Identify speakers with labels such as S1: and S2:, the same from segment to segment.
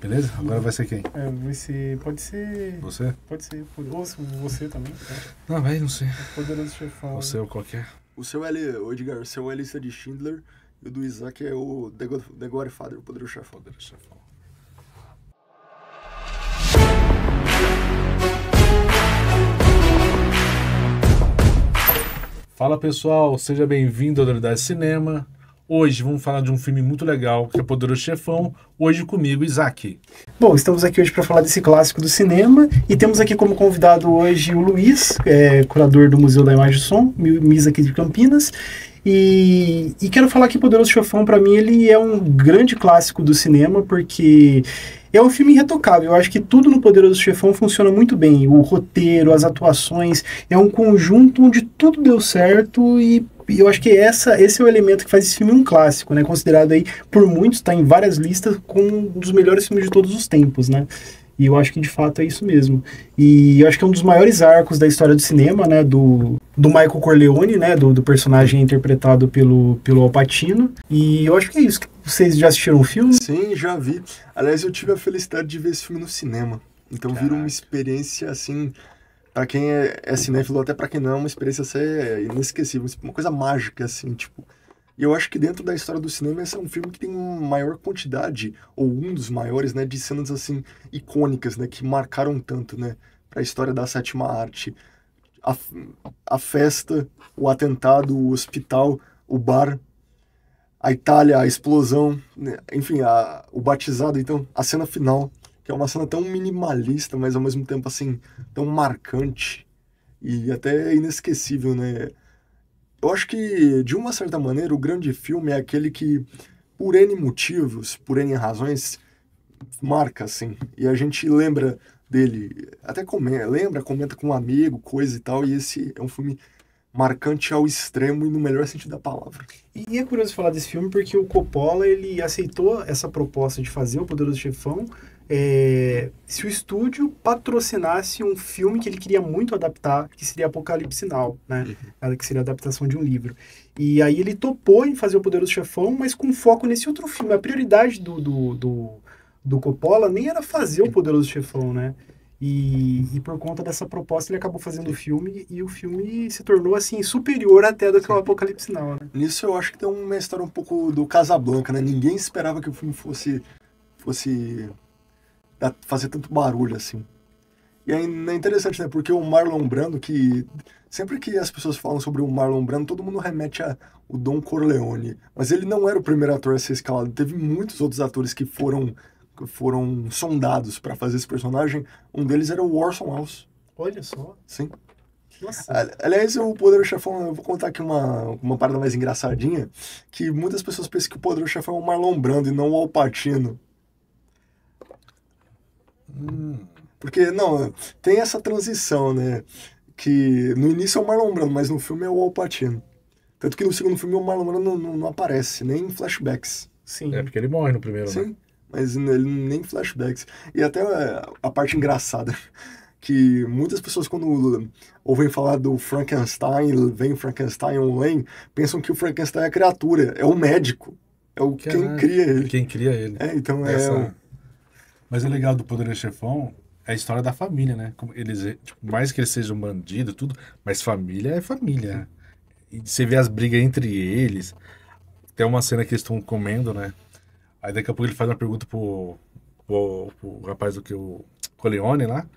S1: Beleza? Agora vai ser quem?
S2: Vai ser... Pode ser...
S1: Você?
S2: Pode ser. Ou você também. Tá?
S1: Não, vai, não sei.
S2: Poderoso Chefão.
S1: Você ou qualquer.
S3: O seu o Edgar, o seu é a lista de Schindler e o do Isaac é o The Godfather, o Poderoso Chefão.
S1: Fala pessoal, seja bem-vindo ao Autoridade Cinema. Hoje vamos falar de um filme muito legal, que é Poderoso Chefão. Hoje comigo, Isaac.
S2: Bom, estamos aqui hoje para falar desse clássico do cinema e temos aqui como convidado hoje o Luiz, curador do Museu da Imagem e Som, MIS aqui de Campinas. E quero falar que Poderoso Chefão, para mim, ele é um grande clássico do cinema, porque é um filme irretocável. Eu acho que tudo no Poderoso Chefão funciona muito bem. O roteiro, as atuações, é um conjunto onde tudo deu certo e eu acho que esse é o elemento que faz esse filme um clássico, né? Considerado aí, por muitos, está em várias listas como um dos melhores filmes de todos os tempos, né? E eu acho que, de fato, é isso mesmo. E eu acho que é um dos maiores arcos da história do cinema, né? Do Michael Corleone, né? Do personagem interpretado pelo Al Pacino. E eu acho que é isso. Vocês já assistiram o filme?
S3: Sim, já vi. Aliás, eu tive a felicidade de ver esse filme no cinema. Então, vira uma experiência, assim... Pra quem é cinéfilo, até pra quem não, é uma experiência assim, inesquecível. Uma coisa mágica, assim, tipo... E eu acho que dentro da história do cinema, esse é um filme que tem uma maior quantidade, ou um dos maiores, né, de cenas, assim, icônicas, né, que marcaram tanto, né, pra história da sétima arte. A festa, o atentado, o hospital, o bar, a Itália, a explosão, né, enfim, o batizado, então, a cena final, que é uma cena tão minimalista, mas ao mesmo tempo, assim, tão marcante e até inesquecível, né. Eu acho que, de uma certa maneira, o grande filme é aquele que, por N motivos, por N razões, marca, assim. E a gente lembra dele, até comenta com um amigo, coisa e tal, e esse é um filme marcante ao extremo e no melhor sentido da palavra.
S2: E é curioso falar desse filme porque o Coppola, ele aceitou essa proposta de fazer o Poderoso Chefão se o estúdio patrocinasse um filme que ele queria muito adaptar, que seria Apocalipse Now, né? Que seria a adaptação de um livro. E aí ele topou em fazer o Poderoso Chefão, mas com foco nesse outro filme. A prioridade do Coppola nem era fazer o Poderoso Chefão, né? E por conta dessa proposta ele acabou fazendo o filme e o filme se tornou assim superior até do que o Apocalipse Now, né?
S3: Nisso eu acho que tem uma história um pouco do Casablanca, né? Ninguém esperava que o filme fosse fazer tanto barulho assim. E é interessante, né? Porque o Marlon Brando, que sempre que as pessoas falam sobre o Marlon Brando, todo mundo remete ao Don Corleone. Mas ele não era o primeiro ator a ser escalado. Teve muitos outros atores que foram sondados para fazer esse personagem. Um deles era o Orson Welles.
S2: Olha só.
S3: Sim.
S2: Nossa.
S3: Aliás, o Poderoso Chefão, eu vou contar aqui uma parada mais engraçadinha, que muitas pessoas pensam que o Poderoso Chefão é o Marlon Brando e não o Al Pacino. Porque, não, tem essa transição, né? Que no início é o Marlon Brando, mas no filme é o Al Pacino. Tanto que no segundo filme o Marlon Brando não aparece, nem em flashbacks.
S2: Sim.
S1: É porque ele morre no primeiro,
S3: Sim,
S1: né?
S3: mas ele nem em flashbacks. E até a parte engraçada, que muitas pessoas quando ouvem falar do Frankenstein, vem Frankenstein online, pensam que o Frankenstein é a criatura, é o médico. É quem cria ele.
S1: Quem cria ele.
S3: Então
S1: Mas o legal do Poderoso Chefão é a história da família, né? Como eles, tipo, mais que eles sejam bandidos, tudo, mas família é família, né? E você vê as brigas entre eles. Tem uma cena que eles estão comendo, né? Aí daqui a pouco ele faz uma pergunta pro rapaz o Corleone lá.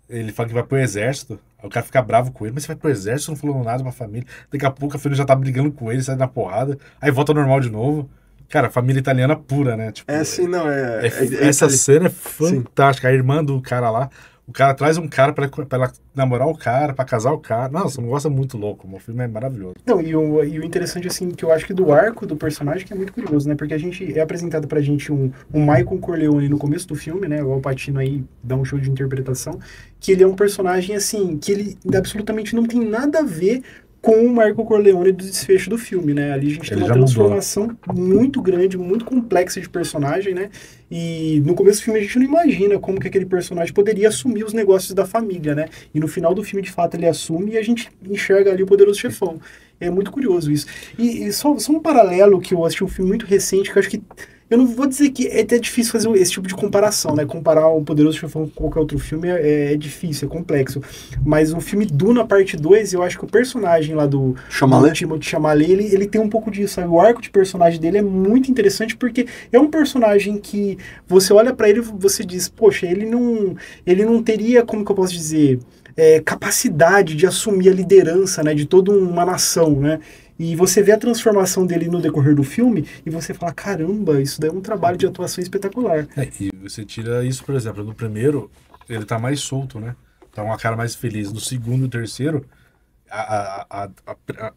S1: Ele fala que vai pro exército. Aí o cara fica bravo com ele. Mas você vai pro exército, não falou nada pra família. Daqui a pouco a filha já tá brigando com ele, sai na porrada. Aí volta ao normal de novo. Cara, família italiana pura, né? Tipo, essa cena é fantástica. Sim. A irmã do cara lá, o cara traz um cara pra ela namorar o cara, pra casar o cara. Nossa, um negócio muito louco. O filme é maravilhoso.
S2: Não, e o interessante, assim, que eu acho que do arco do personagem que é muito curioso, né? Porque a gente é apresentado pra gente um Michael Corleone no começo do filme, né? O Al Pacino aí dá um show de interpretação. Que ele é um personagem, assim, que ele absolutamente não tem nada a ver com o Michael Corleone do desfecho do filme, né? Ali a gente tem uma transformação muito grande, muito complexa de personagem, né? E no começo do filme a gente não imagina como que aquele personagem poderia assumir os negócios da família, né? E no final do filme, de fato, ele assume e a gente enxerga ali o Poderoso Chefão. É muito curioso isso. E só um paralelo que eu assisti um filme muito recente, que eu acho que Eu não vou dizer que é até difícil fazer esse tipo de comparação, né? Comparar o Poderoso Chefão com qualquer outro filme é difícil, é complexo. Mas o filme Duna, parte 2, eu acho que o personagem lá do Timothée Chalamet, ele tem um pouco disso, sabe? O arco de personagem dele é muito interessante porque é um personagem que você olha pra ele e você diz, poxa, ele não teria, como que eu posso dizer, capacidade de assumir a liderança, né? De toda uma nação, né? E você vê a transformação dele no decorrer do filme e você fala, caramba, isso daí é um trabalho de atuação espetacular.
S1: E você tira isso, por exemplo, no primeiro, ele tá mais solto, né? Tá uma cara mais feliz. No segundo e terceiro,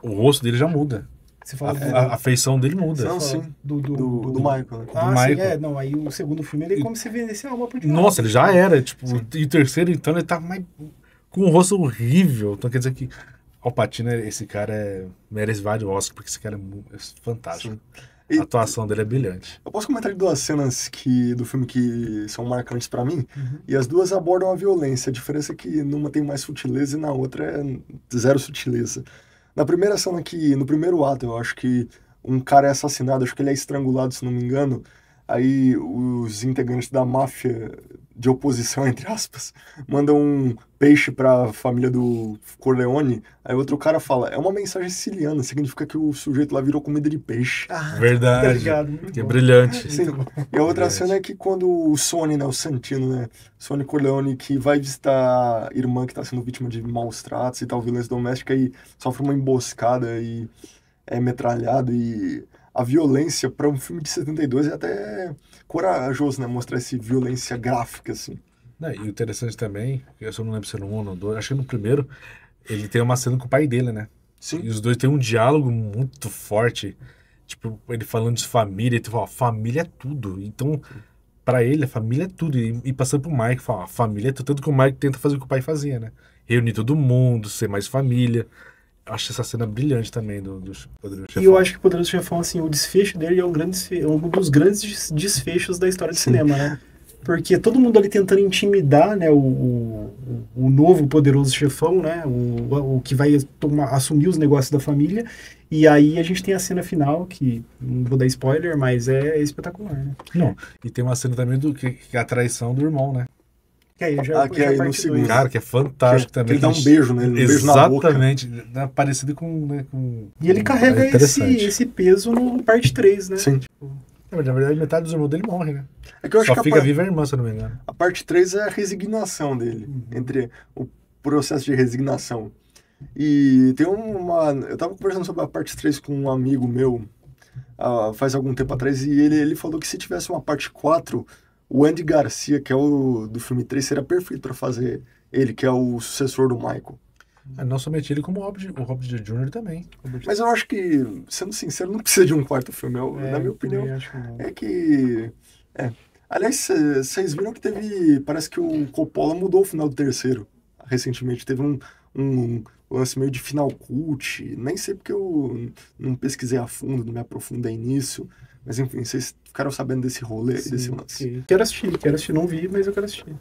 S1: o rosto dele já muda.
S2: Você fala
S1: a feição dele muda.
S3: Não, sim. Do Michael, né?
S2: Ah,
S1: Michael.
S2: sim, não, aí o segundo filme, ele é como se vendesse a alma por diabo.
S1: Nossa, ele já era, tipo, e o terceiro, então, ele tá mais com um rosto horrível. Então quer dizer que Al Pacino, esse cara merece vários Oscars, porque esse cara é fantástico. A atuação dele é brilhante.
S3: Eu posso comentar de duas cenas do filme que são marcantes pra mim, e as duas abordam a violência. A diferença é que numa tem mais sutileza e na outra é zero sutileza. Na primeira cena aqui, no primeiro ato, eu acho que um cara é assassinado, acho que ele é estrangulado, se não me engano. Aí os integrantes da máfia de oposição, entre aspas, mandam um peixe pra família do Corleone. Aí outro cara fala, é uma mensagem siciliana, significa que o sujeito lá virou comida de peixe.
S1: Verdade.
S2: Obrigado,
S1: que é brilhante.
S3: Sim. E a outra cena é que quando o Sonny, né, o Santino, né, Sonny Corleone, que vai visitar a irmã que tá sendo vítima de maus tratos e tal, violência doméstica, e sofre uma emboscada e é metralhado, e a violência para um filme de 72 é até corajoso, né, mostrar essa violência gráfica, assim.
S1: E o interessante também, eu só não lembro se é no 1 ou no 2, acho que no primeiro, ele tem uma cena com o pai dele, né?
S3: Sim.
S1: E os dois têm um diálogo muito forte, tipo, ele falando de família, ele fala, família é tudo. Então, pra ele, a família é tudo. E passando pro Mike, fala, família é tudo. Tanto que o Mike tenta fazer o que o pai fazia, né? Reunir todo mundo, ser mais família. Eu acho essa cena brilhante também do Poderoso Chefão.
S2: E eu acho que o Poderoso Chefão, assim, o desfecho dele é um dos grandes desfechos da história do cinema, né? Porque todo mundo ali tentando intimidar, né, o novo Poderoso Chefão, né, o que vai assumir os negócios da família. E aí a gente tem a cena final, que não vou dar spoiler, mas é espetacular, né?
S1: Não. E tem uma cena também que é a traição do irmão, né?
S2: Que aí
S3: que aí no segundo.
S1: Cara, que é fantástico também.
S3: Ele dá um beijo, né? Um beijo na boca.
S1: Exatamente. Parecido com...
S2: E ele carrega esse peso no parte 3, né?
S3: Sim.
S1: Na verdade, metade dos irmãos dele morre, né?
S3: É que eu acho
S1: Só
S3: que
S1: fica viva a irmã, se eu não me engano.
S3: A parte 3 é a resignação dele, entre o processo de resignação. E tem eu tava conversando sobre a parte 3 com um amigo meu, faz algum tempo atrás, e ele falou que se tivesse uma parte 4, o Andy Garcia, que é o do filme 3, seria perfeito pra fazer ele, que é o sucessor do Michael.
S1: Não somente ele, como o Robert Jr. também.
S3: Mas eu acho que, sendo sincero, não precisa de um quarto filme. Na minha opinião, é que... Aliás, vocês viram que parece que o Coppola mudou o final do terceiro, recentemente. Teve um lance meio de final cult. Nem sei porque eu não pesquisei a fundo, não me aprofundei nisso. Mas enfim, vocês ficaram sabendo desse rolê, desse lance.
S2: Sim. Quero assistir. Não vi, mas eu quero assistir.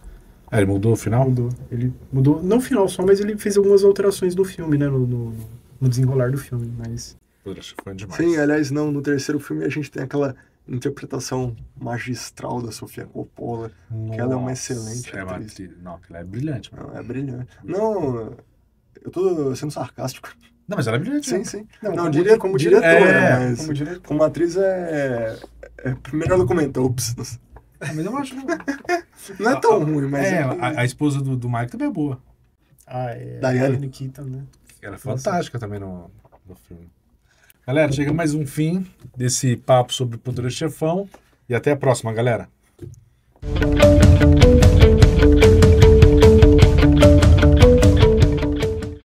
S1: Ele mudou o final?
S2: Mudou. Ele mudou, não o final só, mas ele fez algumas alterações no filme, né? No desenrolar do filme, mas...
S1: Poxa, foi demais.
S3: Sim, aliás, no terceiro filme a gente tem aquela interpretação magistral da Sofia Coppola, que ela é uma excelente atriz.
S1: Não, ela é brilhante.
S3: Não, é brilhante. Não, eu tô sendo sarcástico.
S1: Não, mas ela é brilhante.
S3: Sim, sim. Não, como
S2: diretora,
S3: mas como atriz primeiro ela comentou, ops.
S1: Mas eu acho que...
S3: Não é tão ruim, mas...
S1: A esposa do Mike também é boa.
S3: Diane
S2: Keaton, né?
S1: Ela é fantástica também no filme. Galera, chega mais um fim desse papo sobre o Poderoso Chefão. E até a próxima, galera.